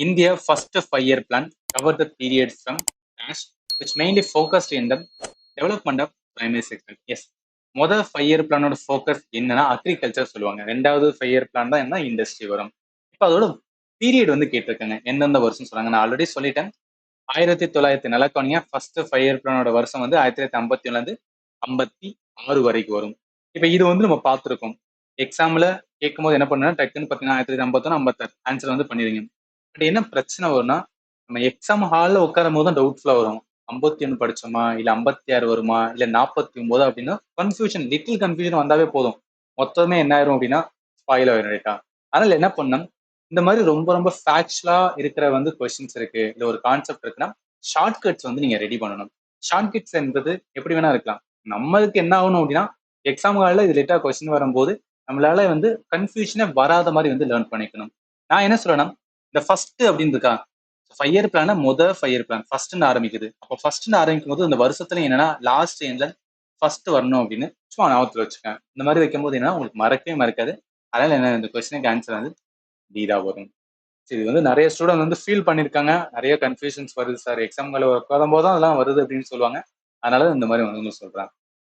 India first 5-year plan covered the period from dash, which mainly focused in the development of primary sector. Yes. முதல் 5-year பிளானோட focus என்னன்னா agriculture சொல்லுவாங்க. ரெண்டாவது 5-year plan தான் என்ன industry வரும். இப்போ அதோட பீரியட் வந்து கேட்டிருக்காங்க. எந்தெந்த வருஷம் சொல்றாங்க. நான் ஆல்ரெடி சொல்லிட்டேன். 1900 நிலக்கோனியா ஃபர்ஸ்ட் 5-year பிளானோட வருஷம் வந்து 1951 56 வரைக்கும் வரும். இப்போ இது வந்து நம்ம பார்த்துருக்கோம். எக்ஸாம்ல கேட்கும்போது என்ன பண்ணுன்னா டக்குன்னு பார்த்தீங்கன்னா 1951 56 ஆன்சர் வந்து பண்ணிடுங்க. பட் என்ன பிரச்சனை வரும்னா நம்ம எக்ஸாம் ஹாலில் உட்காரும் போது தான் டவுட்ஃபுல்லாக வரும். 51 படிச்சோமா இல்ல 56 வருமா இல்ல 49 அப்படின்னா கன்ஃபியூஷன் லிட்டில் கன்ஃபியூஷன் வந்தாவே போதும். மொத்தமே என்ன ஆயிரும் அப்படின்னா ஸ்பாயில் ஆயிரும் ரைட்டா. அதனால என்ன பண்ணணும், இந்த மாதிரி ரொம்ப ரொம்ப ஃபேக்சுவலா இருக்கிற வந்து கொஸ்டின்ஸ் இருக்கு இல்ல ஒரு கான்செப்ட் இருக்குன்னா ஷார்ட்கட்ஸ் வந்து நீங்க ரெடி பண்ணணும். ஷார்ட்கட்ஸ் என்பது எப்படி வேணா இருக்கலாம். நம்மளுக்கு என்ன ஆகணும் அப்படின்னா எக்ஸாம் ஹாலில் இது லேட்டா கொஸ்டின் வரும்போது நம்மளால வந்து கன்ஃபியூஷனே வராத மாதிரி வந்து லேர்ன் பண்ணிக்கணும். நான் என்ன சொல்றேன்னா இந்த ஃபர்ஸ்ட் அப்படின்னு இருக்கா 5-year பிளான முதல் 5-year பிளான் ஃபர்ஸ்ட்னு ஆரம்பிக்குது. அப்போ ஃபர்ஸ்ட்னு ஆரம்பிக்கும் போது இந்த வருஷத்துல என்னன்னா லாஸ்ட் எண்ட்ல ஃபர்ஸ்ட் வரணும் அப்படின்னு சும்மா ஞாபகத்துல வச்சுக்கேன். இந்த மாதிரி வைக்கும்போது என்னன்னா உங்களுக்கு மறக்கவே மறக்காது. அதனால என்ன இந்த கொஸ்டினுக்கு ஆன்சர் வந்து டி தான் வரும். சரி, இது வந்து நிறைய ஸ்டூடெண்ட் வந்து ஃபீல் பண்ணியிருக்காங்க. நிறைய கன்ஃபியூஷன்ஸ் வருது சார் எக்ஸாம்களை உட்காரும் போது தான் அதெல்லாம் வருது அப்படின்னு சொல்லுவாங்க. அதனால இந்த மாதிரி வந்து சொல்றேன்.